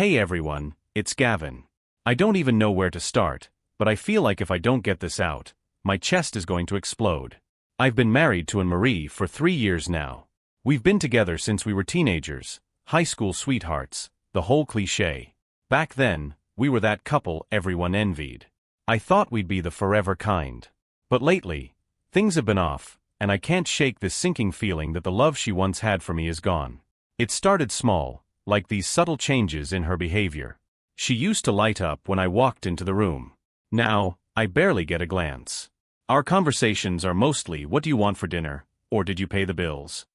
Hey everyone, it's Gavin. I don't even know where to start, but I feel like if I don't get this out, my chest is going to explode. I've been married to Anne-Marie for 3 years now. We've been together since we were teenagers, high school sweethearts, the whole cliché. Back then, we were that couple everyone envied. I thought we'd be the forever kind. But lately, things have been off, and I can't shake this sinking feeling that the love she once had for me is gone. It started small, like these subtle changes in her behavior. She used to light up when I walked into the room. Now, I barely get a glance. Our conversations are mostly, "What do you want for dinner?" or "Did you pay the bills?"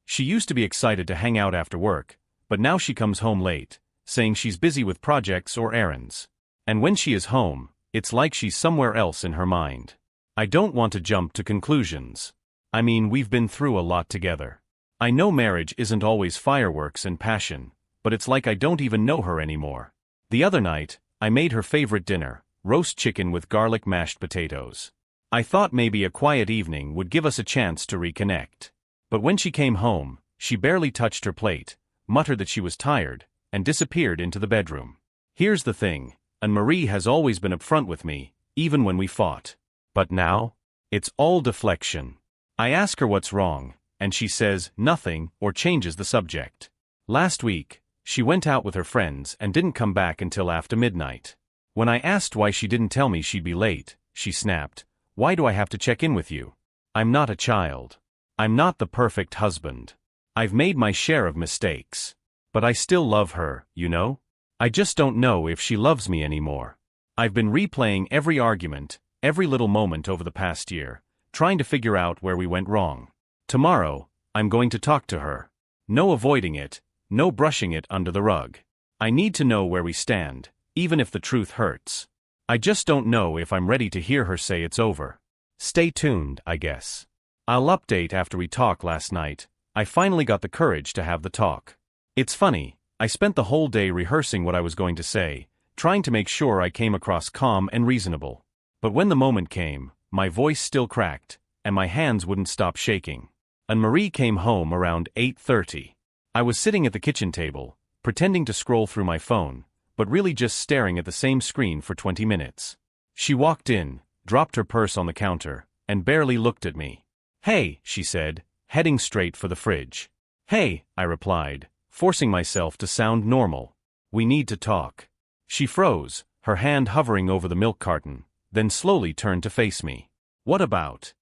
She used to be excited to hang out after work, but now she comes home late, saying she's busy with projects or errands. And when she is home, it's like she's somewhere else in her mind. I don't want to jump to conclusions. I mean, we've been through a lot together. I know marriage isn't always fireworks and passion, but it's like I don't even know her anymore. The other night, I made her favorite dinner, roast chicken with garlic mashed potatoes. I thought maybe a quiet evening would give us a chance to reconnect. But when she came home, she barely touched her plate, muttered that she was tired, and disappeared into the bedroom. Here's the thing, Anne-Marie has always been upfront with me, even when we fought. But now, it's all deflection. I ask her what's wrong, and she says nothing or changes the subject. Last week, she went out with her friends and didn't come back until after midnight. When I asked why she didn't tell me she'd be late, she snapped, "Why do I have to check in with you? I'm not a child. I'm not the perfect husband. I've made my share of mistakes. But I still love her, you know? I just don't know if she loves me anymore." I've been replaying every argument, every little moment over the past year, trying to figure out where we went wrong. Tomorrow, I'm going to talk to her. No avoiding it, no brushing it under the rug. I need to know where we stand, even if the truth hurts. I just don't know if I'm ready to hear her say it's over. Stay tuned, I guess. I'll update after we talk. Last night, I finally got the courage to have the talk. It's funny, I spent the whole day rehearsing what I was going to say, trying to make sure I came across calm and reasonable. But when the moment came, my voice still cracked, and my hands wouldn't stop shaking. Anne-Marie came home around 8:30. I was sitting at the kitchen table, pretending to scroll through my phone, but really just staring at the same screen for 20 minutes. She walked in, dropped her purse on the counter, and barely looked at me. "Hey," she said, heading straight for the fridge. "Hey," I replied, forcing myself to sound normal. "We need to talk." She froze, her hand hovering over the milk carton, then slowly turned to face me. "What about?"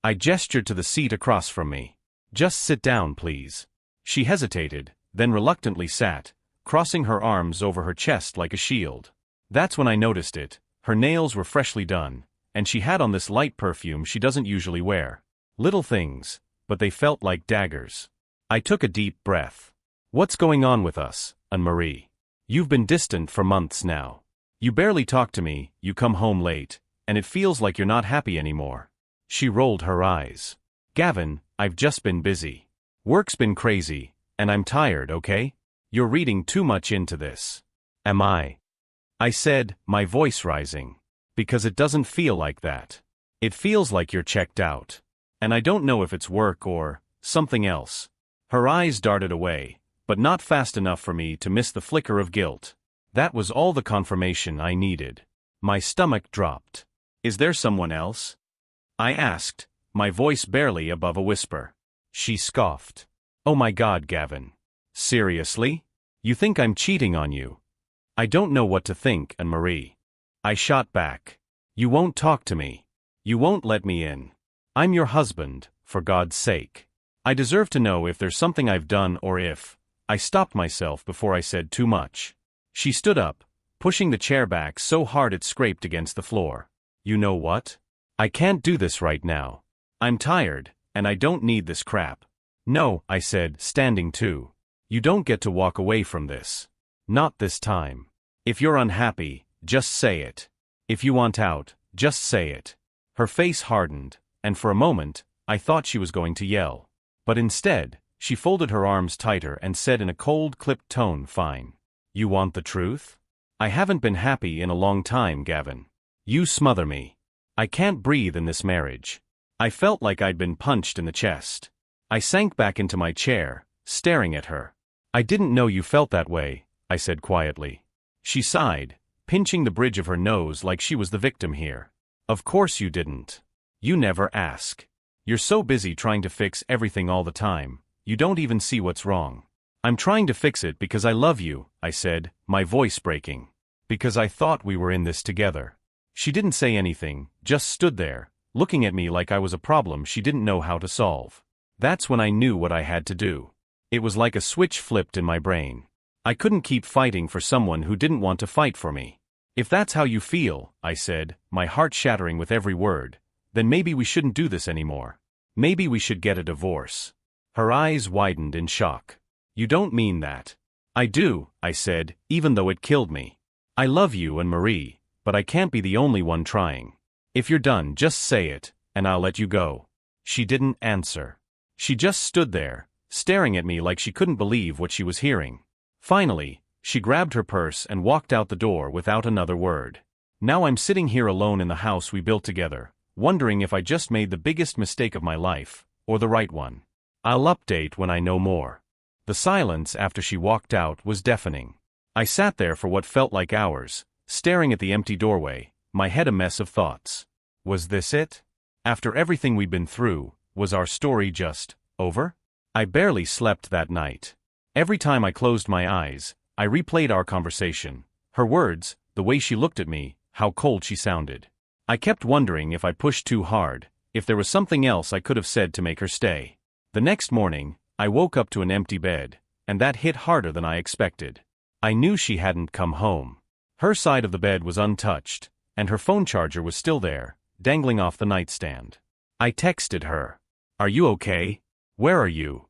I gestured to the seat across from me. "Just sit down, please." She hesitated, then reluctantly sat, crossing her arms over her chest like a shield. That's when I noticed it. Her nails were freshly done, and she had on this light perfume she doesn't usually wear. Little things, but they felt like daggers. I took a deep breath. "What's going on with us, Anne-Marie? You've been distant for months now. You barely talk to me, you come home late, and it feels like you're not happy anymore." She rolled her eyes. "Gavin, I've just been busy. Work's been crazy, and I'm tired, okay? You're reading too much into this." "Am I?" I said, my voice rising. "Because it doesn't feel like that. It feels like you're checked out. And I don't know if it's work or something else." Her eyes darted away, but not fast enough for me to miss the flicker of guilt. That was all the confirmation I needed. My stomach dropped. "Is there someone else?" I asked, my voice barely above a whisper. She scoffed. "Oh my God, Gavin. Seriously? You think I'm cheating on you?" "I don't know what to think, Anne-Marie." I shot back. "You won't talk to me. You won't let me in. I'm your husband, for God's sake. I deserve to know if there's something I've done or if—" I stopped myself before I said too much. She stood up, pushing the chair back so hard it scraped against the floor. "You know what? I can't do this right now. I'm tired, and I don't need this crap." "No," I said, standing too. "You don't get to walk away from this. Not this time. If you're unhappy, just say it. If you want out, just say it." Her face hardened, and for a moment, I thought she was going to yell. But instead, she folded her arms tighter and said in a cold, clipped tone, "Fine. You want the truth? I haven't been happy in a long time, Gavin. You smother me. I can't breathe in this marriage." I felt like I'd been punched in the chest. I sank back into my chair, staring at her. "I didn't know you felt that way," I said quietly. She sighed, pinching the bridge of her nose like she was the victim here. Of course you didn't. You never ask. You're so busy trying to fix everything all the time, you don't even see what's wrong. I'm trying to fix it because I love you, I said, my voice breaking. Because I thought we were in this together. She didn't say anything, just stood there, looking at me like I was a problem she didn't know how to solve. That's when I knew what I had to do. It was like a switch flipped in my brain. I couldn't keep fighting for someone who didn't want to fight for me. If that's how you feel, I said, my heart shattering with every word, then maybe we shouldn't do this anymore. Maybe we should get a divorce. Her eyes widened in shock. You don't mean that. I do, I said, even though it killed me. I love you and Marie, but I can't be the only one trying. If you're done, just say it, and I'll let you go. She didn't answer. She just stood there, staring at me like she couldn't believe what she was hearing. Finally, she grabbed her purse and walked out the door without another word. Now I'm sitting here alone in the house we built together, wondering if I just made the biggest mistake of my life, or the right one. I'll update when I know more. The silence after she walked out was deafening. I sat there for what felt like hours, staring at the empty doorway, my head a mess of thoughts. Was this it? After everything we'd been through, was our story just over? I barely slept that night. Every time I closed my eyes, I replayed our conversation. Her words, the way she looked at me, how cold she sounded. I kept wondering if I pushed too hard, if there was something else I could have said to make her stay. The next morning, I woke up to an empty bed, and that hit harder than I expected. I knew she hadn't come home. Her side of the bed was untouched, and her phone charger was still there, dangling off the nightstand. I texted her. Are you okay? Where are you?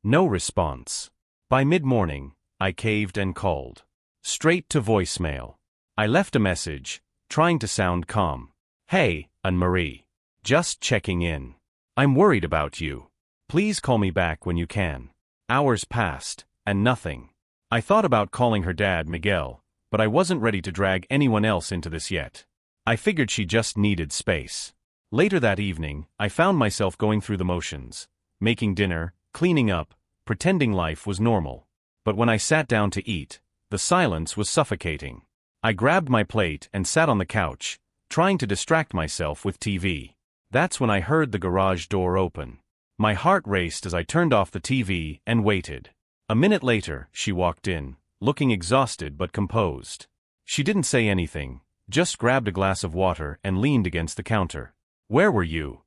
No response. By mid-morning, I caved and called. Straight to voicemail. I left a message, trying to sound calm. Hey, Anne-Marie. Just checking in. I'm worried about you. Please call me back when you can. Hours passed, and nothing. I thought about calling her dad, Miguel, but I wasn't ready to drag anyone else into this yet. I figured she just needed space. Later that evening, I found myself going through the motions, making dinner, cleaning up, pretending life was normal. But when I sat down to eat, the silence was suffocating. I grabbed my plate and sat on the couch, trying to distract myself with TV. That's when I heard the garage door open. My heart raced as I turned off the TV and waited. A minute later, she walked in, looking exhausted but composed. She didn't say anything, just grabbed a glass of water and leaned against the counter. Where were you?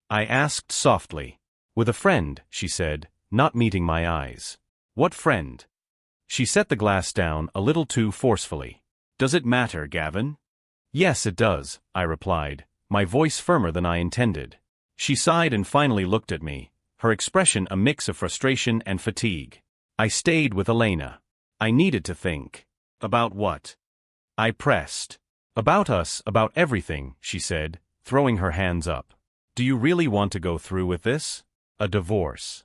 I asked softly. With a friend, she said, not meeting my eyes. What friend? She set the glass down a little too forcefully. Does it matter, Gavin? Yes, it does, I replied, my voice firmer than I intended. She sighed and finally looked at me, her expression a mix of frustration and fatigue. I stayed with Elena. I needed to think. About what? I pressed. About us, about everything, she said, throwing her hands up. Do you really want to go through with this? A divorce.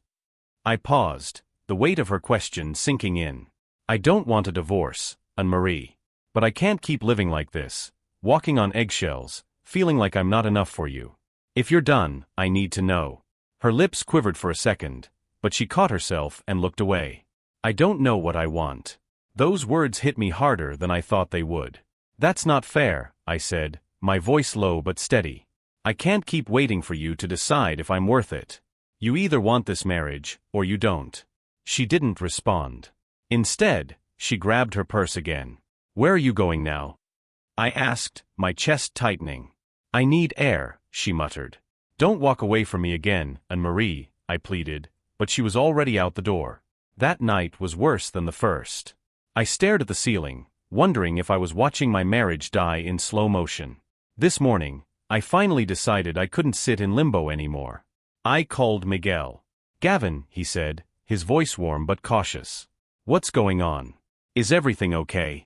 I paused, the weight of her question sinking in. I don't want a divorce, Anne-Marie. But I can't keep living like this, walking on eggshells, feeling like I'm not enough for you. If you're done, I need to know. Her lips quivered for a second, but she caught herself and looked away. I don't know what I want. Those words hit me harder than I thought they would. That's not fair, I said, my voice low but steady. I can't keep waiting for you to decide if I'm worth it. You either want this marriage, or you don't. She didn't respond. Instead, she grabbed her purse again. Where are you going now? I asked, my chest tightening. I need air, she muttered. Don't walk away from me again, Anne-Marie, I pleaded, but she was already out the door. That night was worse than the first. I stared at the ceiling, wondering if I was watching my marriage die in slow motion. This morning, I finally decided I couldn't sit in limbo anymore. I called Miguel. Gavin, he said, his voice warm but cautious. What's going on? Is everything okay?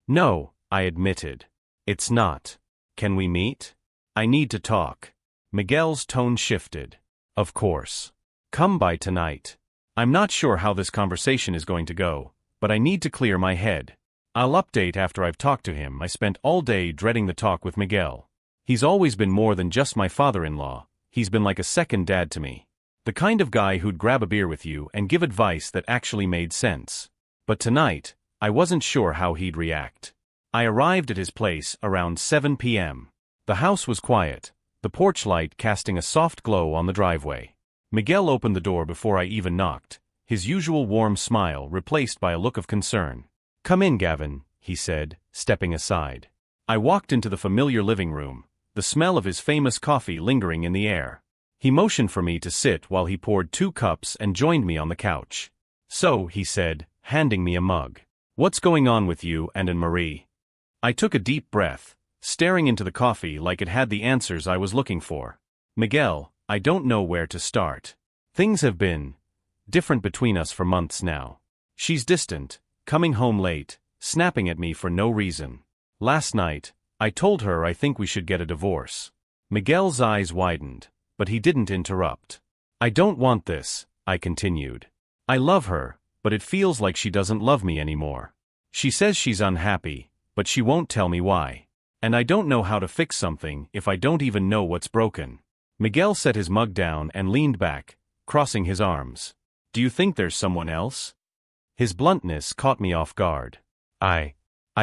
No, I admitted. It's not. Can we meet? I need to talk. Miguel's tone shifted. Of course. Come by tonight. I'm not sure how this conversation is going to go, but I need to clear my head. I'll update after I've talked to him. I spent all day dreading the talk with Miguel. He's always been more than just my father-in-law. He's been like a second dad to me. The kind of guy who'd grab a beer with you and give advice that actually made sense. But tonight, I wasn't sure how he'd react. I arrived at his place around 7 p.m. The house was quiet, the porch light casting a soft glow on the driveway. Miguel opened the door before I even knocked, his usual warm smile replaced by a look of concern. "Come in, Gavin," he said, stepping aside. I walked into the familiar living room, the smell of his famous coffee lingering in the air. He motioned for me to sit while he poured 2 cups and joined me on the couch. "So," he said, handing me a mug. "What's going on with you and Marie?" I took a deep breath, staring into the coffee like it had the answers I was looking for. "Miguel, I don't know where to start. Things have been different between us for months now. She's distant, coming home late, snapping at me for no reason. Last night, I told her I think we should get a divorce." Miguel's eyes widened, but he didn't interrupt. "I don't want this," I continued. "I love her, but it feels like she doesn't love me anymore. She says she's unhappy, but she won't tell me why. And I don't know how to fix something if I don't even know what's broken." Miguel set his mug down and leaned back, crossing his arms. "Do you think there's someone else?" His bluntness caught me off guard. I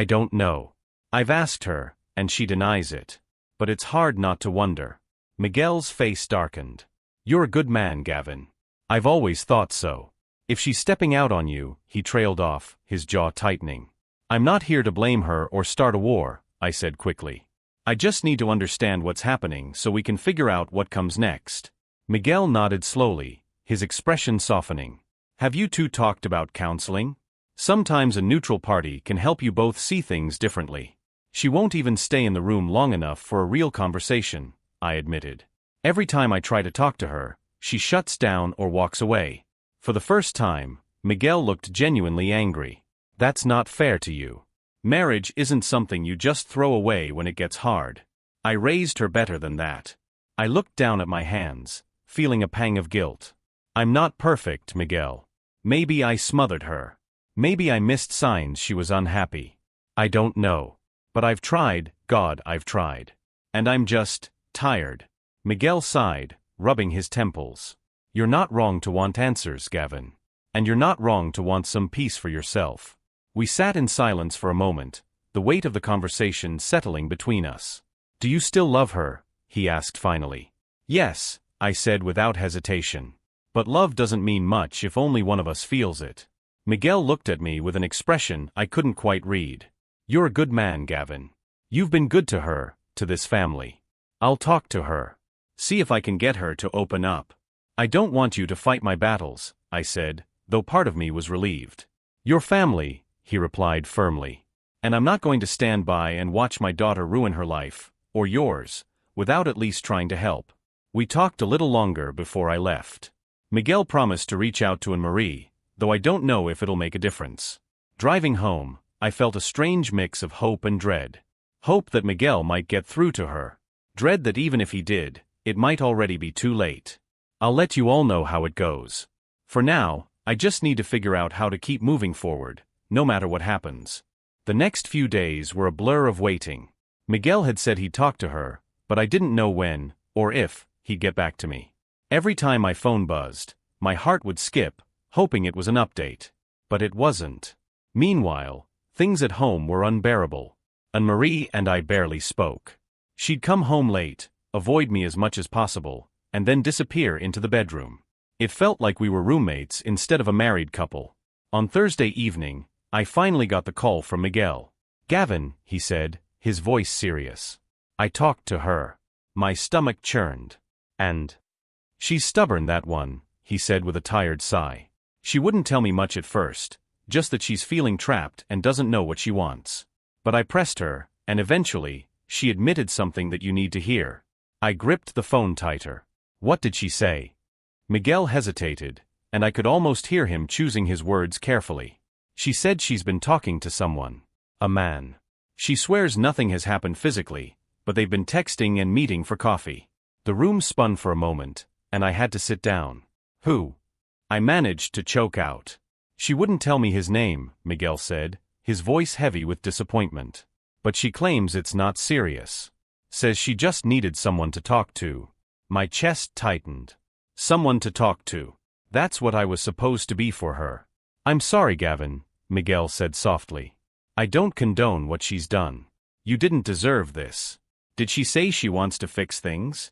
don't know. I've asked her, and she denies it. But it's hard not to wonder." Miguel's face darkened. "You're a good man, Gavin. I've always thought so. If she's stepping out on you," he trailed off, his jaw tightening. "I'm not here to blame her or start a war," I said quickly. "I just need to understand what's happening so we can figure out what comes next." Miguel nodded slowly, his expression softening. "Have you two talked about counseling? Sometimes a neutral party can help you both see things differently." "She won't even stay in the room long enough for a real conversation," I admitted. "Every time I try to talk to her, she shuts down or walks away." For the first time, Miguel looked genuinely angry. "That's not fair to you. Marriage isn't something you just throw away when it gets hard." I raised her better than that. I looked down at my hands, feeling a pang of guilt. "I'm not perfect, Miguel. Maybe I smothered her. Maybe I missed signs she was unhappy. I don't know. But I've tried, God, I've tried. And I'm just tired." Miguel sighed, rubbing his temples. "You're not wrong to want answers, Gavin. And you're not wrong to want some peace for yourself." We sat in silence for a moment, the weight of the conversation settling between us. "Do you still love her?" he asked finally. "Yes," I said without hesitation. "But love doesn't mean much if only one of us feels it." Miguel looked at me with an expression I couldn't quite read. "You're a good man, Gavin. You've been good to her, to this family. I'll talk to her. See if I can get her to open up." "I don't want you to fight my battles," I said, though part of me was relieved. "Your family," he replied firmly. "And I'm not going to stand by and watch my daughter ruin her life, or yours, without at least trying to help." We talked a little longer before I left. Miguel promised to reach out to Marie, though I don't know if it'll make a difference. Driving home, I felt a strange mix of hope and dread. Hope that Miguel might get through to her. Dread that even if he did, it might already be too late. I'll let you all know how it goes. For now, I just need to figure out how to keep moving forward, no matter what happens. The next few days were a blur of waiting. Miguel had said he'd talk to her, but I didn't know when, or if, he'd get back to me. Every time my phone buzzed, my heart would skip, hoping it was an update. But it wasn't. Meanwhile, things at home were unbearable. Marie and I barely spoke. She'd come home late, avoid me as much as possible, and then disappear into the bedroom. It felt like we were roommates instead of a married couple. On Thursday evening, I finally got the call from Miguel. "Gavin," he said, his voice serious. "I talked to her." My stomach churned. "And?" "She's stubborn, that one," he said with a tired sigh. "She wouldn't tell me much at first, just that she's feeling trapped and doesn't know what she wants. But I pressed her, and eventually, she admitted something that you need to hear." I gripped the phone tighter. "What did she say?" Miguel hesitated, and I could almost hear him choosing his words carefully. "She said she's been talking to someone. A man. She swears nothing has happened physically, but they've been texting and meeting for coffee." The room spun for a moment, and I had to sit down. "Who?" I managed to choke out. "She wouldn't tell me his name," Miguel said, his voice heavy with disappointment. "But she claims it's not serious. Says she just needed someone to talk to." My chest tightened. Someone to talk to. That's what I was supposed to be for her. "I'm sorry, Gavin, Miguel said softly. I don't condone what she's done. You didn't deserve this. Did she say she wants to fix things?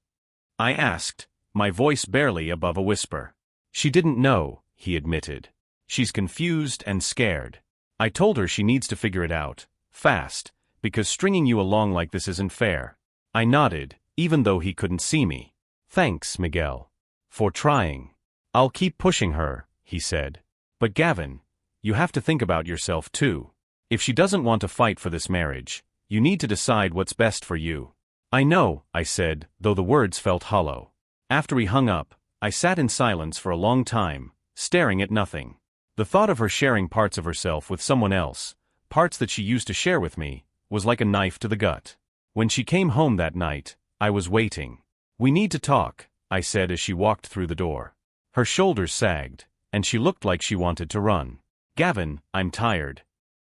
I asked, my voice barely above a whisper. She didn't know, he admitted. She's confused and scared. I told her she needs to figure it out, fast, because stringing you along like this isn't fair. I nodded, even though he couldn't see me. Thanks, Miguel. For trying. I'll keep pushing her, he said. But Gavin, you have to think about yourself too. If she doesn't want to fight for this marriage, you need to decide what's best for you. I know, I said, though the words felt hollow. After he hung up, I sat in silence for a long time, staring at nothing. The thought of her sharing parts of herself with someone else, parts that she used to share with me, was like a knife to the gut. When she came home that night, I was waiting. We need to talk, I said as she walked through the door. Her shoulders sagged, and she looked like she wanted to run. Gavin, I'm tired.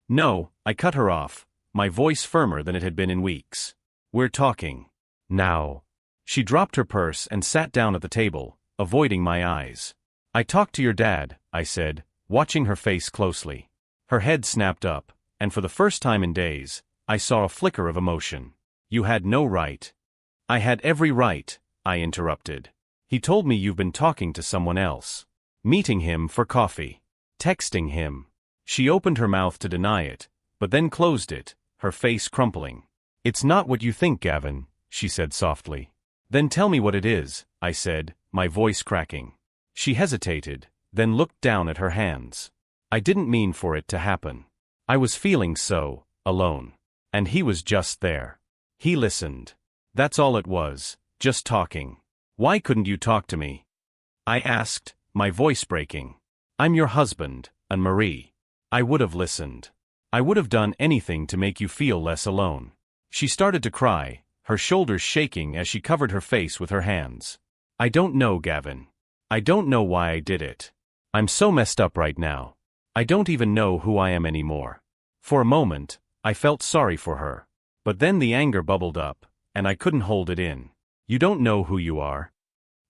No, I cut her off, my voice firmer than it had been in weeks. We're talking. Now. She dropped her purse and sat down at the table, avoiding my eyes. I talked to your dad, I said, watching her face closely. Her head snapped up, and for the first time in days, I saw a flicker of emotion. You had no right. I had every right, I interrupted. He told me you've been talking to someone else. Meeting him for coffee. Texting him. She opened her mouth to deny it, but then closed it, her face crumpling. It's not what you think, Gavin, she said softly. Then tell me what it is, I said, my voice cracking. She hesitated, then looked down at her hands. I didn't mean for it to happen. I was feeling so alone. And he was just there. He listened. That's all it was, just talking. Why couldn't you talk to me? I asked, my voice breaking. I'm your husband, Anne-Marie. I would have listened. I would have done anything to make you feel less alone. She started to cry, her shoulders shaking as she covered her face with her hands. I don't know, Gavin. I don't know why I did it. I'm so messed up right now. I don't even know who I am anymore. For a moment, I felt sorry for her. But then the anger bubbled up, and I couldn't hold it in. You don't know who you are?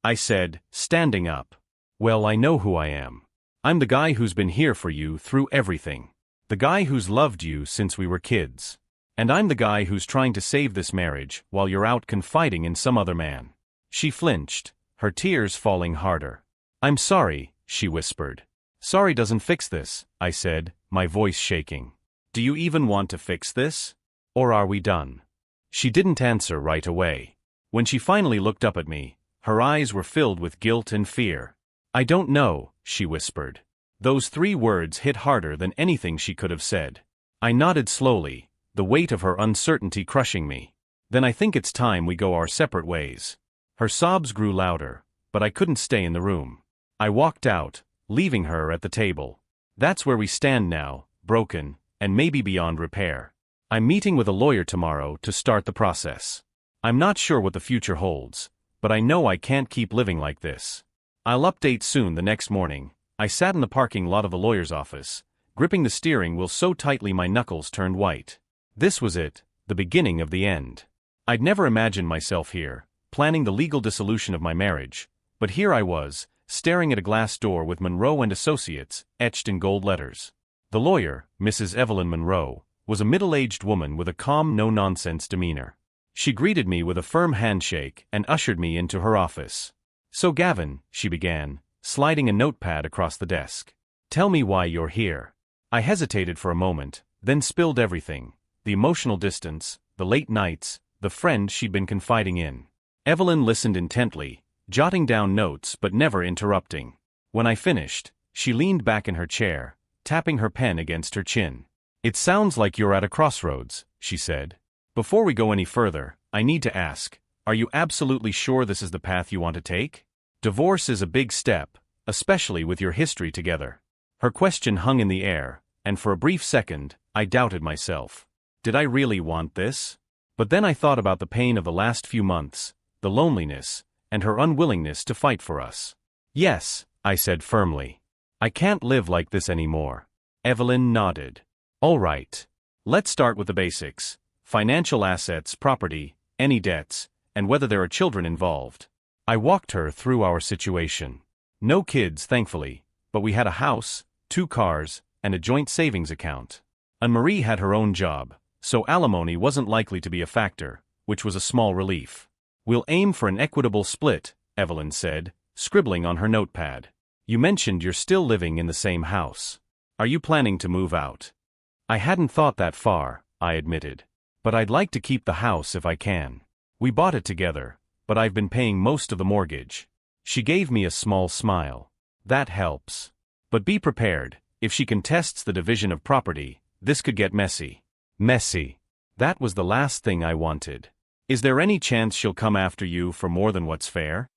I said, standing up. Well, I know who I am. I'm the guy who's been here for you through everything. The guy who's loved you since we were kids. And I'm the guy who's trying to save this marriage while you're out confiding in some other man. She flinched, her tears falling harder. I'm sorry, she whispered. Sorry doesn't fix this, I said, my voice shaking. Do you even want to fix this? Or are we done? She didn't answer right away. When she finally looked up at me, her eyes were filled with guilt and fear. I don't know, she whispered. Those 3 words hit harder than anything she could have said. I nodded slowly, the weight of her uncertainty crushing me. Then I think it's time we go our separate ways. Her sobs grew louder, but I couldn't stay in the room. I walked out, leaving her at the table. That's where we stand now, broken, and maybe beyond repair. I'm meeting with a lawyer tomorrow to start the process. I'm not sure what the future holds, but I know I can't keep living like this. I'll update soon. The next morning, I sat in the parking lot of the lawyer's office, gripping the steering wheel so tightly my knuckles turned white. This was it, the beginning of the end. I'd never imagined myself here, planning the legal dissolution of my marriage, but here I was, staring at a glass door with Monroe and Associates, etched in gold letters. The lawyer, Mrs. Evelyn Monroe, was a middle-aged woman with a calm, no-nonsense demeanor. She greeted me with a firm handshake and ushered me into her office. So Gavin, she began, sliding a notepad across the desk. Tell me why you're here. I hesitated for a moment, then spilled everything. The emotional distance, the late nights, the friend she'd been confiding in. Evelyn listened intently, jotting down notes but never interrupting. When I finished, she leaned back in her chair, tapping her pen against her chin. It sounds like you're at a crossroads, she said. Before we go any further, I need to ask, are you absolutely sure this is the path you want to take? Divorce is a big step, especially with your history together. Her question hung in the air, and for a brief second, I doubted myself. Did I really want this? But then I thought about the pain of the last few months, the loneliness, and her unwillingness to fight for us. Yes, I said firmly. I can't live like this anymore. Evelyn nodded. All right. Let's start with the basics. Financial assets, property, any debts, and whether there are children involved. I walked her through our situation. No kids, thankfully, but we had a house, 2 cars, and a joint savings account. Anne-Marie had her own job, so alimony wasn't likely to be a factor, which was a small relief. "We'll aim for an equitable split," Evelyn said, scribbling on her notepad. "You mentioned you're still living in the same house. Are you planning to move out?" "I hadn't thought that far," I admitted. "But I'd like to keep the house if I can. We bought it together, but I've been paying most of the mortgage." She gave me a small smile. "That helps. But be prepared, if she contests the division of property, this could get messy." Messy. That was the last thing I wanted. "Is there any chance she'll come after you for more than what's fair?"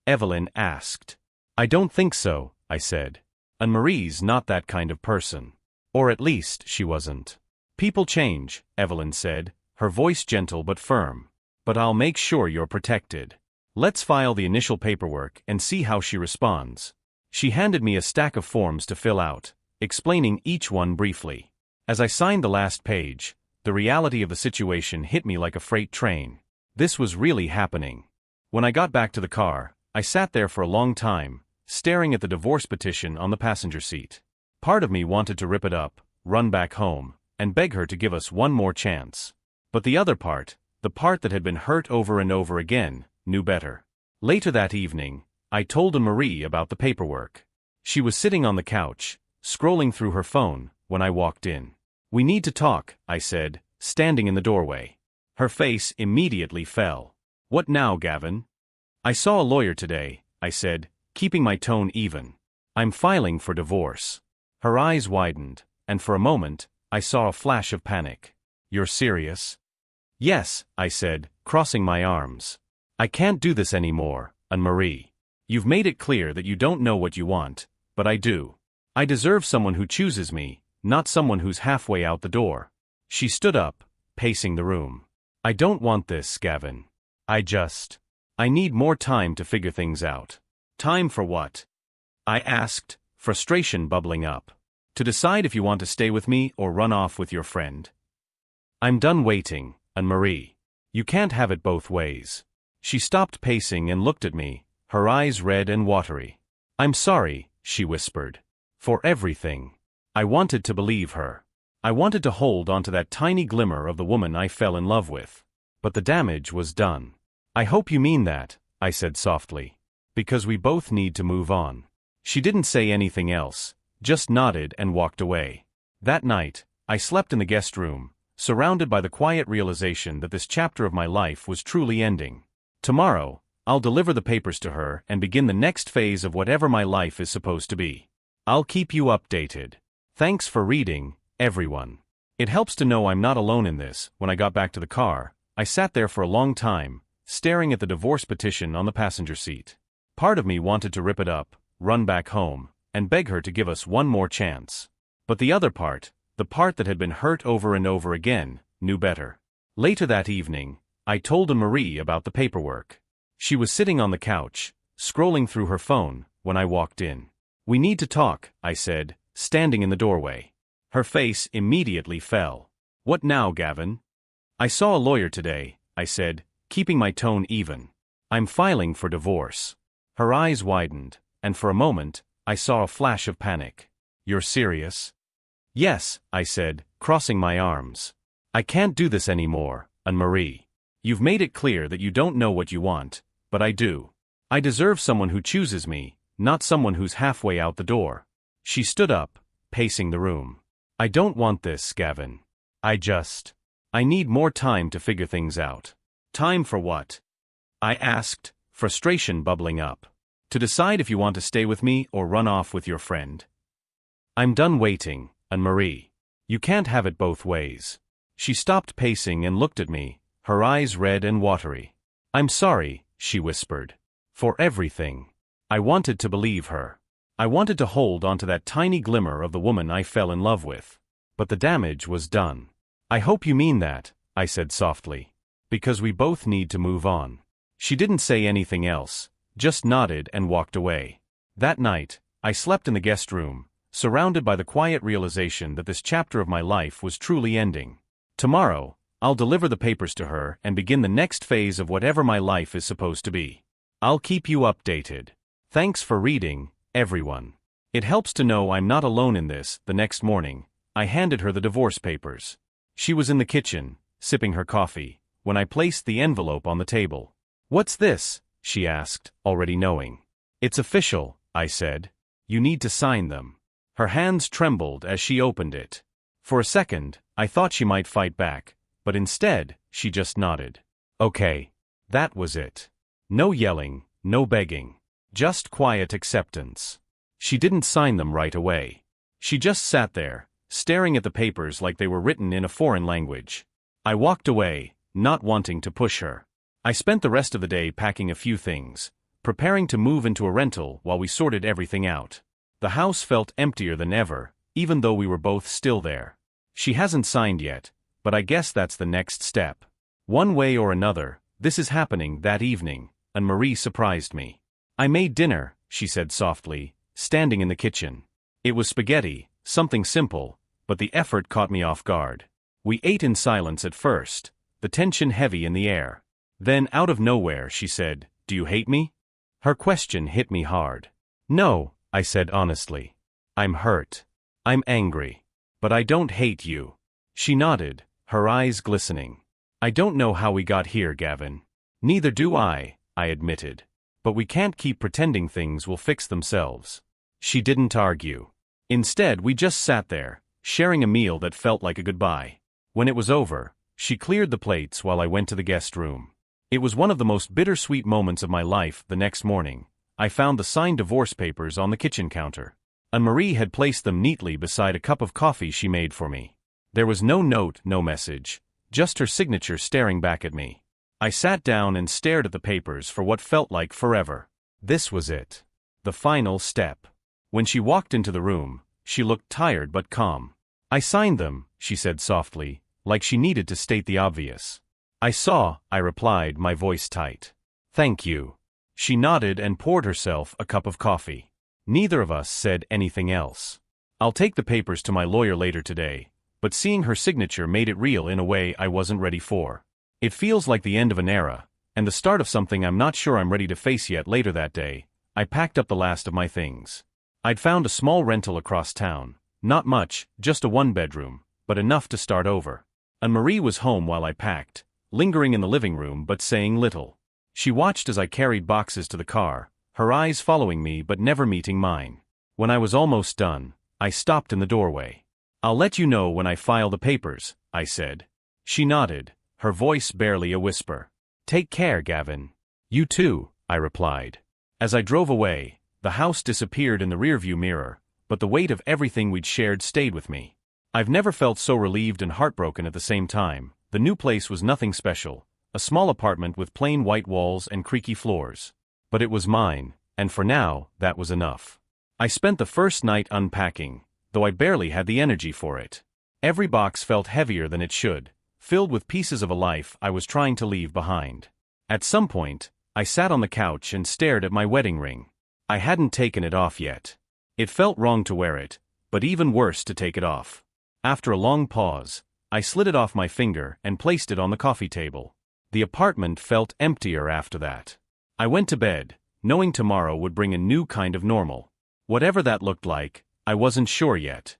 Evelyn asked. "I don't think so," I said. "Anne-Marie's not that kind of person. Or at least, she wasn't." "People change," Evelyn said, her voice gentle but firm. "But I'll make sure you're protected. Let's file the initial paperwork and see how she responds." She handed me a stack of forms to fill out, explaining each one briefly. As I signed the last page, the reality of the situation hit me like a freight train. This was really happening. When I got back to the car, I sat there for a long time, staring at the divorce petition on the passenger seat. Part of me wanted to rip it up, run back home, and beg her to give us one more chance. But the other part, the part that had been hurt over and over again, knew better. Later that evening, I told Anne-Marie about the paperwork. She was sitting on the couch, scrolling through her phone, when I walked in. "We need to talk," I said, standing in the doorway. Her face immediately fell. "What now, Gavin?" "I saw a lawyer today," I said, keeping my tone even. "I'm filing for divorce." Her eyes widened, and for a moment, I saw a flash of panic. "You're serious?" "Yes," I said, crossing my arms. "I can't do this anymore, Anne-Marie. You've made it clear that you don't know what you want, but I do. I deserve someone who chooses me, not someone who's halfway out the door." She stood up, pacing the room. "I don't want this, Gavin. I need more time to figure things out." "Time for what?" I asked, frustration bubbling up. "To decide if you want to stay with me or run off with your friend." "I'm done waiting, Anne-Marie. You can't have it both ways." She stopped pacing and looked at me, her eyes red and watery. "I'm sorry," she whispered. "For everything." I wanted to believe her. I wanted to hold onto that tiny glimmer of the woman I fell in love with. But the damage was done. "I hope you mean that," I said softly. "Because we both need to move on." She didn't say anything else, just nodded and walked away. That night, I slept in the guest room, surrounded by the quiet realization that this chapter of my life was truly ending. Tomorrow, I'll deliver the papers to her and begin the next phase of whatever my life is supposed to be. I'll keep you updated. Thanks for reading, everyone. It helps to know I'm not alone in this. When I got back to the car, I sat there for a long time, staring at the divorce petition on the passenger seat. Part of me wanted to rip it up, run back home, and beg her to give us one more chance. But the other part, the part that had been hurt over and over again, knew better. Later that evening, I told Anne-Marie about the paperwork. She was sitting on the couch, scrolling through her phone, when I walked in. "We need to talk," I said, standing in the doorway. Her face immediately fell. "What now, Gavin?" "I saw a lawyer today," I said, keeping my tone even. "I'm filing for divorce." Her eyes widened, and for a moment, I saw a flash of panic. "You're serious?" "Yes," I said, crossing my arms. "I can't do this anymore, Anne-Marie. You've made it clear that you don't know what you want, but I do. I deserve someone who chooses me, not someone who's halfway out the door." She stood up, pacing the room. "I don't want this, Gavin. I need more time to figure things out." "Time for what?" I asked, frustration bubbling up. "To decide if you want to stay with me or run off with your friend." "I'm done waiting, Anne-Marie. You can't have it both ways." She stopped pacing and looked at me, her eyes red and watery. "I'm sorry," she whispered. "For everything." I wanted to believe her. I wanted to hold onto that tiny glimmer of the woman I fell in love with. But the damage was done. "I hope you mean that," I said softly. "Because we both need to move on." She didn't say anything else, just nodded and walked away. That night, I slept in the guest room, surrounded by the quiet realization that this chapter of my life was truly ending. Tomorrow, I'll deliver the papers to her and begin the next phase of whatever my life is supposed to be. I'll keep you updated. Thanks for reading, everyone. It helps to know I'm not alone in this. The next morning, I handed her the divorce papers. She was in the kitchen, sipping her coffee, when I placed the envelope on the table. "What's this?" she asked, already knowing. "It's official," I said. "You need to sign them." Her hands trembled as she opened it. For a second, I thought she might fight back, but instead, she just nodded. Okay. That was it. No yelling, no begging. Just quiet acceptance. She didn't sign them right away. She just sat there, staring at the papers like they were written in a foreign language. I walked away, not wanting to push her. I spent the rest of the day packing a few things, preparing to move into a rental while we sorted everything out. The house felt emptier than ever, even though we were both still there. She hasn't signed yet, but I guess that's the next step. One way or another, this is happening that evening, and Marie surprised me. "I made dinner," she said softly, standing in the kitchen. It was spaghetti, something simple, but the effort caught me off guard. We ate in silence at first, the tension heavy in the air. Then, out of nowhere, she said, "Do you hate me?" Her question hit me hard. "No," I said honestly. "I'm hurt. I'm angry. But I don't hate you." She nodded, her eyes glistening. "I don't know how we got here, Gavin." "Neither do I admitted. "But we can't keep pretending things will fix themselves." She didn't argue. Instead, we just sat there, sharing a meal that felt like a goodbye. When it was over, she cleared the plates while I went to the guest room. It was one of the most bittersweet moments of my life. The next morning, I found the signed divorce papers on the kitchen counter. And Marie had placed them neatly beside a cup of coffee she made for me. There was no note, no message, just her signature staring back at me. I sat down and stared at the papers for what felt like forever. This was it. The final step. When she walked into the room, she looked tired but calm. "I signed them," she said softly, like she needed to state the obvious. "I saw," I replied, my voice tight. "Thank you." She nodded and poured herself a cup of coffee. Neither of us said anything else. "I'll take the papers to my lawyer later today," but seeing her signature made it real in a way I wasn't ready for. It feels like the end of an era, and the start of something I'm not sure I'm ready to face yet. Later that day, I packed up the last of my things. I'd found a small rental across town, not much, just a one-bedroom, but enough to start over. And Marie was home while I packed, lingering in the living room but saying little. She watched as I carried boxes to the car, her eyes following me but never meeting mine. When I was almost done, I stopped in the doorway. "I'll let you know when I file the papers," I said. She nodded, her voice barely a whisper. "Take care, Gavin." "You too," I replied. As I drove away, the house disappeared in the rearview mirror, but the weight of everything we'd shared stayed with me. I've never felt so relieved and heartbroken at the same time. The new place was nothing special, a small apartment with plain white walls and creaky floors. But it was mine, and for now, that was enough. I spent the first night unpacking, though I barely had the energy for it. Every box felt heavier than it should, filled with pieces of a life I was trying to leave behind. At some point, I sat on the couch and stared at my wedding ring. I hadn't taken it off yet. It felt wrong to wear it, but even worse to take it off. After a long pause, I slid it off my finger and placed it on the coffee table. The apartment felt emptier after that. I went to bed, knowing tomorrow would bring a new kind of normal. Whatever that looked like, I wasn't sure yet.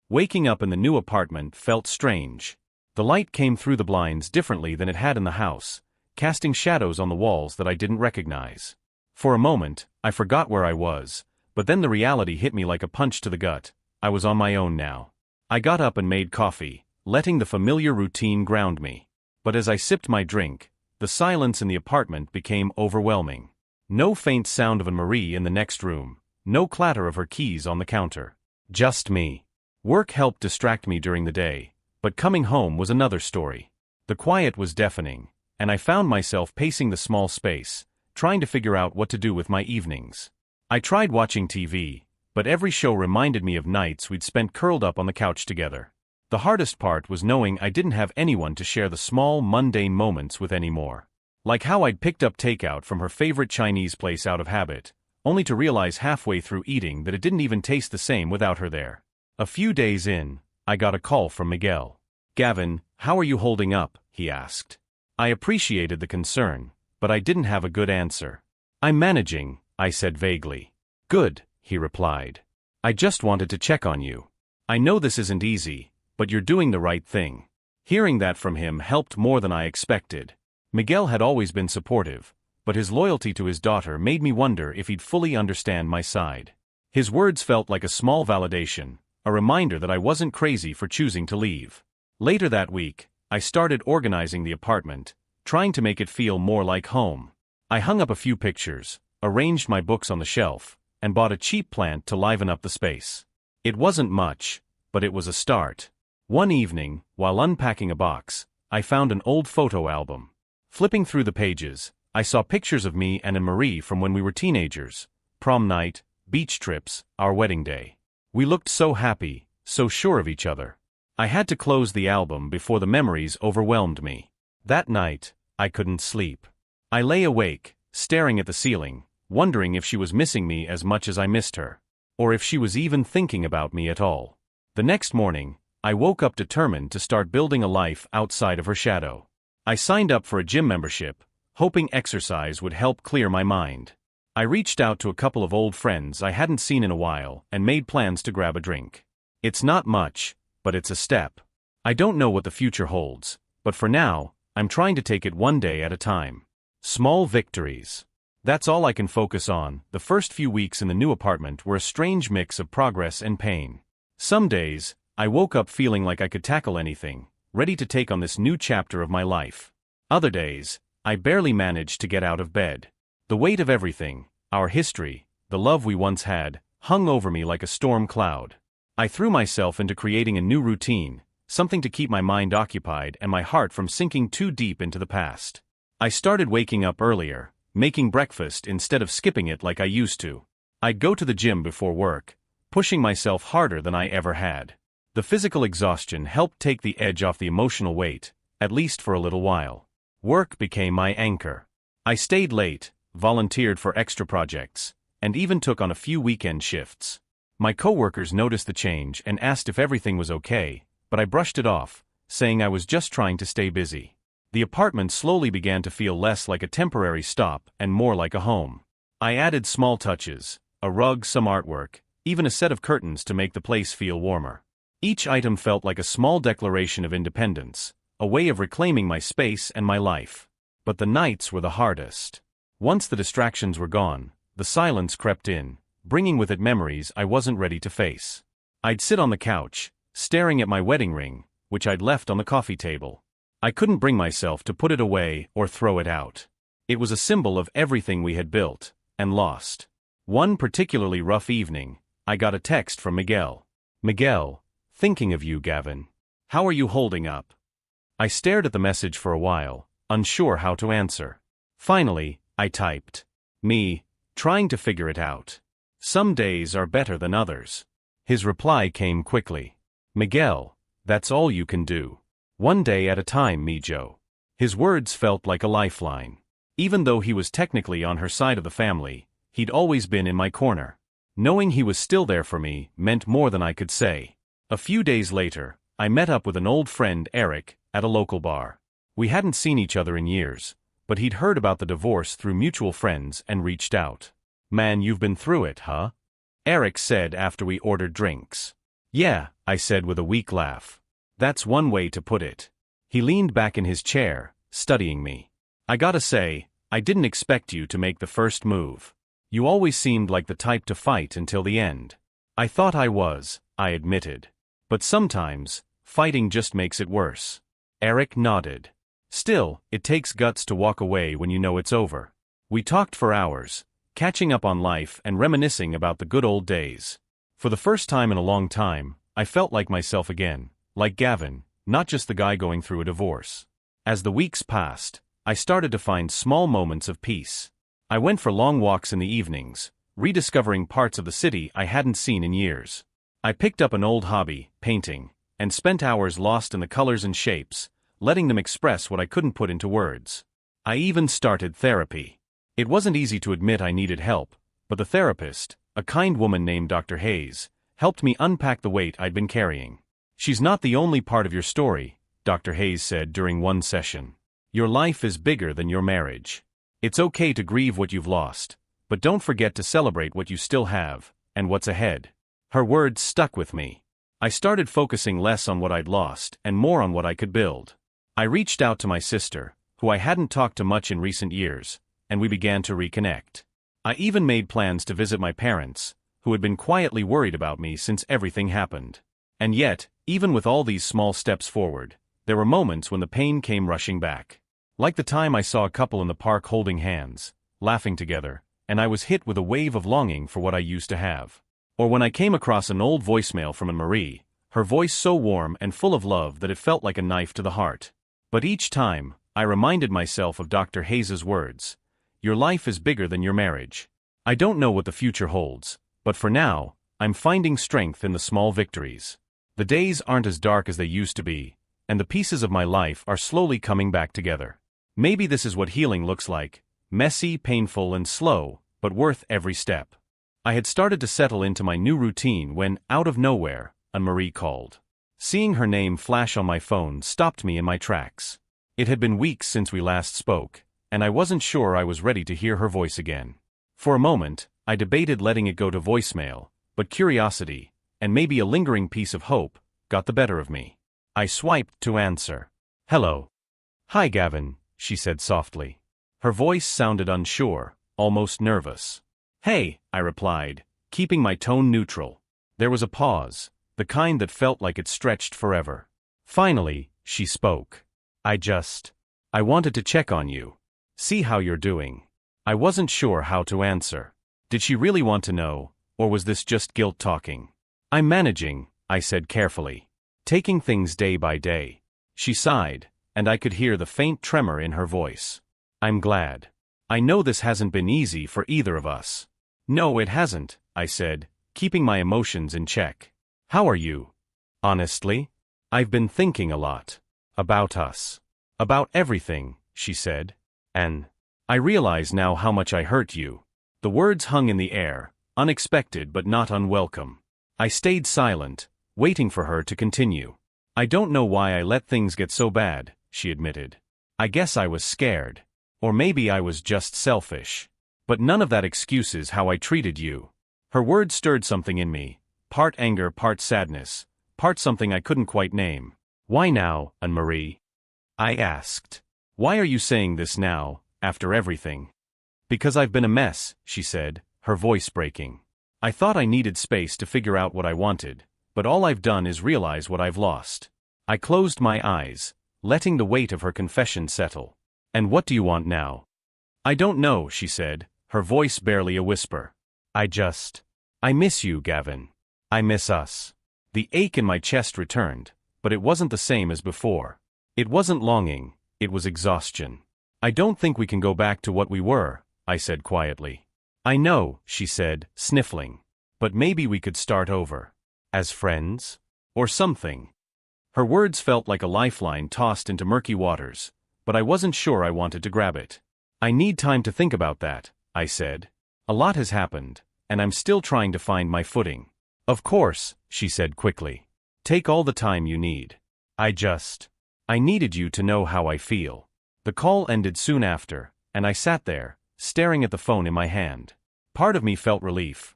Waking up in the new apartment felt strange. The light came through the blinds differently than it had in the house, casting shadows on the walls that I didn't recognize. For a moment, I forgot where I was, but then the reality hit me like a punch to the gut. I was on my own now. I got up and made coffee, letting the familiar routine ground me. But as I sipped my drink, the silence in the apartment became overwhelming. No faint sound of Marie in the next room, no clatter of her keys on the counter. Just me. Work helped distract me during the day, but coming home was another story. The quiet was deafening, and I found myself pacing the small space, trying to figure out what to do with my evenings. I tried watching TV, but every show reminded me of nights we'd spent curled up on the couch together. The hardest part was knowing I didn't have anyone to share the small, mundane moments with anymore. Like how I'd picked up takeout from her favorite Chinese place out of habit, only to realize halfway through eating that it didn't even taste the same without her there. A few days in, I got a call from Miguel. "Gavin, how are you holding up?" he asked. I appreciated the concern, but I didn't have a good answer. "I'm managing," I said vaguely. "Good," he replied. "I just wanted to check on you. I know this isn't easy, but you're doing the right thing." Hearing that from him helped more than I expected. Miguel had always been supportive, but his loyalty to his daughter made me wonder if he'd fully understand my side. His words felt like a small validation, a reminder that I wasn't crazy for choosing to leave. Later that week, I started organizing the apartment, trying to make it feel more like home. I hung up a few pictures, arranged my books on the shelf, and bought a cheap plant to liven up the space. It wasn't much, but it was a start. One evening, while unpacking a box, I found an old photo album. Flipping through the pages, I saw pictures of me and Marie from when we were teenagers, prom night, beach trips, our wedding day. We looked so happy, so sure of each other. I had to close the album before the memories overwhelmed me. That night, I couldn't sleep. I lay awake, staring at the ceiling, wondering if she was missing me as much as I missed her, or if she was even thinking about me at all. The next morning, I woke up determined to start building a life outside of her shadow. I signed up for a gym membership, hoping exercise would help clear my mind. I reached out to a couple of old friends I hadn't seen in a while and made plans to grab a drink. It's not much, but it's a step. I don't know what the future holds, but for now, I'm trying to take it one day at a time. Small victories. That's all I can focus on. The first few weeks in the new apartment were a strange mix of progress and pain. Some days, I woke up feeling like I could tackle anything, ready to take on this new chapter of my life. Other days, I barely managed to get out of bed. The weight of everything, our history, the love we once had, hung over me like a storm cloud. I threw myself into creating a new routine, something to keep my mind occupied and my heart from sinking too deep into the past. I started waking up earlier, making breakfast instead of skipping it like I used to. I'd go to the gym before work, pushing myself harder than I ever had. The physical exhaustion helped take the edge off the emotional weight, at least for a little while. Work became my anchor. I stayed late, volunteered for extra projects, and even took on a few weekend shifts. My coworkers noticed the change and asked if everything was okay, but I brushed it off, saying I was just trying to stay busy. The apartment slowly began to feel less like a temporary stop and more like a home. I added small touches, a rug, some artwork, even a set of curtains to make the place feel warmer. Each item felt like a small declaration of independence, a way of reclaiming my space and my life. But the nights were the hardest. Once the distractions were gone, the silence crept in, bringing with it memories I wasn't ready to face. I'd sit on the couch, staring at my wedding ring, which I'd left on the coffee table. I couldn't bring myself to put it away or throw it out. It was a symbol of everything we had built and lost. One particularly rough evening, I got a text from Miguel. "Miguel, thinking of you, Gavin. How are you holding up?" I stared at the message for a while, unsure how to answer. Finally, I typed, "Me, trying to figure it out. Some days are better than others." His reply came quickly. "Miguel, that's all you can do. One day at a time, Mijo." His words felt like a lifeline. Even though he was technically on her side of the family, he'd always been in my corner. Knowing he was still there for me meant more than I could say. A few days later, I met up with an old friend, Eric, at a local bar. We hadn't seen each other in years, but he'd heard about the divorce through mutual friends and reached out. "Man, you've been through it, huh?" Eric said after we ordered drinks. "Yeah," I said with a weak laugh. "That's one way to put it." He leaned back in his chair, studying me. "I gotta say, I didn't expect you to make the first move. You always seemed like the type to fight until the end." "I thought I was," I admitted. "But sometimes, fighting just makes it worse." Eric nodded. "Still, it takes guts to walk away when you know it's over." We talked for hours, catching up on life and reminiscing about the good old days. For the first time in a long time, I felt like myself again, like Gavin, not just the guy going through a divorce. As the weeks passed, I started to find small moments of peace. I went for long walks in the evenings, rediscovering parts of the city I hadn't seen in years. I picked up an old hobby, painting, and spent hours lost in the colors and shapes, letting them express what I couldn't put into words. I even started therapy. It wasn't easy to admit I needed help, but the therapist, a kind woman named Dr. Hayes, helped me unpack the weight I'd been carrying. "She's not the only part of your story," Dr. Hayes said during one session. "Your life is bigger than your marriage. It's okay to grieve what you've lost, but don't forget to celebrate what you still have, and what's ahead. Her words stuck with me. I started focusing less on what I'd lost and more on what I could build. I reached out to my sister, who I hadn't talked to much in recent years, and we began to reconnect. I even made plans to visit my parents, who had been quietly worried about me since everything happened. And yet, even with all these small steps forward, there were moments when the pain came rushing back. Like the time I saw a couple in the park holding hands, laughing together, and I was hit with a wave of longing for what I used to have. Or when I came across an old voicemail from Marie, her voice so warm and full of love that it felt like a knife to the heart. But each time, I reminded myself of Dr. Hayes's words, "Your life is bigger than your marriage." I don't know what the future holds, but for now, I'm finding strength in the small victories. The days aren't as dark as they used to be, and the pieces of my life are slowly coming back together. Maybe this is what healing looks like, messy, painful, and slow, but worth every step. I had started to settle into my new routine when, out of nowhere, Marie called. Seeing her name flash on my phone stopped me in my tracks. It had been weeks since we last spoke, and I wasn't sure I was ready to hear her voice again. For a moment, I debated letting it go to voicemail, but curiosity, and maybe a lingering piece of hope, got the better of me. I swiped to answer. "Hello." "Hi, Gavin," she said softly. Her voice sounded unsure, almost nervous. "Hey," I replied, keeping my tone neutral. There was a pause, the kind that felt like it stretched forever. Finally, she spoke. I wanted to check on you. See how you're doing." I wasn't sure how to answer. Did she really want to know, or was this just guilt talking? "I'm managing," I said carefully. "Taking things day by day." She sighed, and I could hear the faint tremor in her voice. "I'm glad. I know this hasn't been easy for either of us." "No, it hasn't," I said, keeping my emotions in check. "How are you?" "Honestly, I've been thinking a lot. About us. About everything," she said. "And I realize now how much I hurt you." The words hung in the air, unexpected but not unwelcome. I stayed silent, waiting for her to continue. "I don't know why I let things get so bad," she admitted. "I guess I was scared. Or maybe I was just selfish. But none of that excuses how I treated you." Her words stirred something in me, part anger, part sadness, part something I couldn't quite name. "Why now, Anne-Marie?" I asked. "Why are you saying this now, after everything?" "Because I've been a mess," she said, her voice breaking. "I thought I needed space to figure out what I wanted, but all I've done is realize what I've lost." I closed my eyes, letting the weight of her confession settle. "And what do you want now?" "I don't know," she said, her voice barely a whisper. I miss you, Gavin. I miss us." The ache in my chest returned, but it wasn't the same as before. It wasn't longing, it was exhaustion. "I don't think we can go back to what we were," I said quietly. "I know," she said, sniffling. "But maybe we could start over. As friends? Or something." Her words felt like a lifeline tossed into murky waters, but I wasn't sure I wanted to grab it. "I need time to think about that," I said. "A lot has happened, and I'm still trying to find my footing." "Of course," she said quickly. "Take all the time you need. I needed you to know how I feel." The call ended soon after, and I sat there, staring at the phone in my hand. Part of me felt relief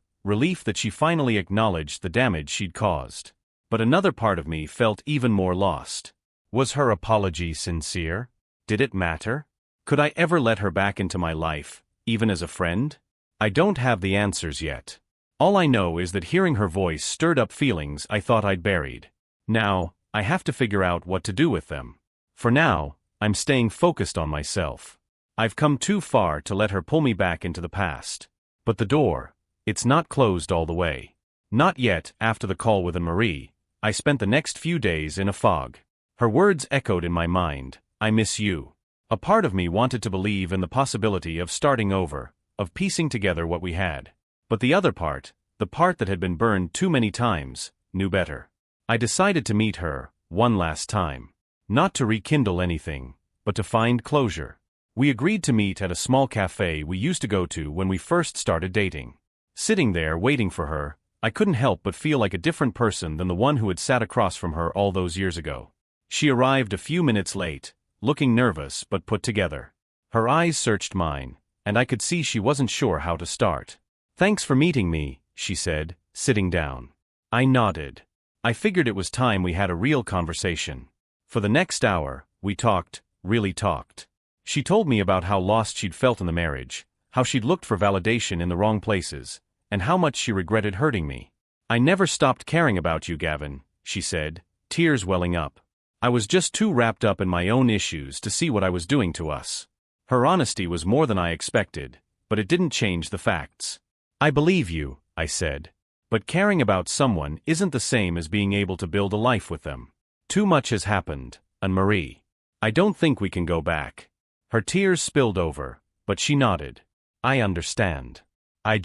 that she finally acknowledged the damage she'd caused. But another part of me felt even more lost. Was her apology sincere? Did it matter? Could I ever let her back into my life, even as a friend? I don't have the answers yet. All I know is that hearing her voice stirred up feelings I thought I'd buried. Now, I have to figure out what to do with them. For now, I'm staying focused on myself. I've come too far to let her pull me back into the past. But the door, it's not closed all the way. Not yet. After the call with Anne-Marie, I spent the next few days in a fog. Her words echoed in my mind, "I miss you." A part of me wanted to believe in the possibility of starting over, of piecing together what we had. But the other part, the part that had been burned too many times, knew better. I decided to meet her, one last time. Not to rekindle anything, but to find closure. We agreed to meet at a small cafe we used to go to when we first started dating. Sitting there waiting for her, I couldn't help but feel like a different person than the one who had sat across from her all those years ago. She arrived a few minutes late, looking nervous but put together. Her eyes searched mine, and I could see she wasn't sure how to start. "Thanks for meeting me," she said, sitting down. I nodded. I figured it was time we had a real conversation. For the next hour, we talked, really talked. She told me about how lost she'd felt in the marriage, how she'd looked for validation in the wrong places, and how much she regretted hurting me. "I never stopped caring about you, Gavin," she said, tears welling up. "I was just too wrapped up in my own issues to see what I was doing to us." Her honesty was more than I expected, but it didn't change the facts. "I believe you," I said. "But caring about someone isn't the same as being able to build a life with them. Too much has happened, Anne-Marie. I don't think we can go back." Her tears spilled over, but she nodded. "I understand. I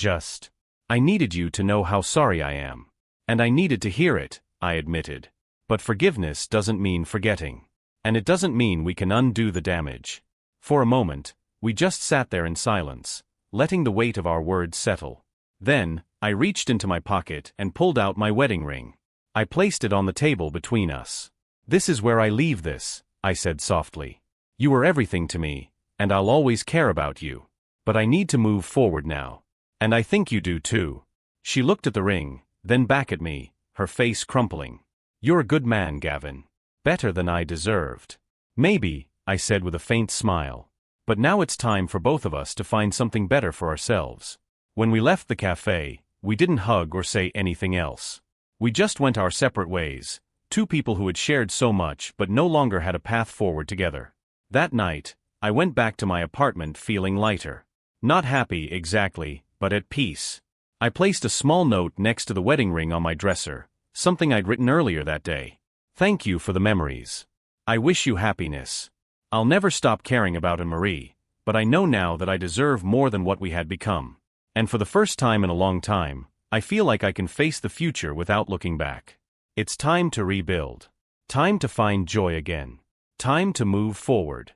needed you to know how sorry I am. And I needed to hear it," I admitted. "But forgiveness doesn't mean forgetting. And it doesn't mean we can undo the damage." For a moment, we just sat there in silence, letting the weight of our words settle. Then, I reached into my pocket and pulled out my wedding ring. I placed it on the table between us. "This is where I leave this," I said softly. "You were everything to me, and I'll always care about you. But I need to move forward now. And I think you do too." She looked at the ring, then back at me, her face crumpling. "You're a good man, Gavin. Better than I deserved." "Maybe," I said with a faint smile. "But now it's time for both of us to find something better for ourselves." When we left the cafe, we didn't hug or say anything else. We just went our separate ways, two people who had shared so much but no longer had a path forward together. That night, I went back to my apartment feeling lighter. Not happy exactly, but at peace. I placed a small note next to the wedding ring on my dresser, something I'd written earlier that day. "Thank you for the memories. I wish you happiness. I'll never stop caring about Anne-Marie, but I know now that I deserve more than what we had become. And for the first time in a long time, I feel like I can face the future without looking back. It's time to rebuild. Time to find joy again. Time to move forward."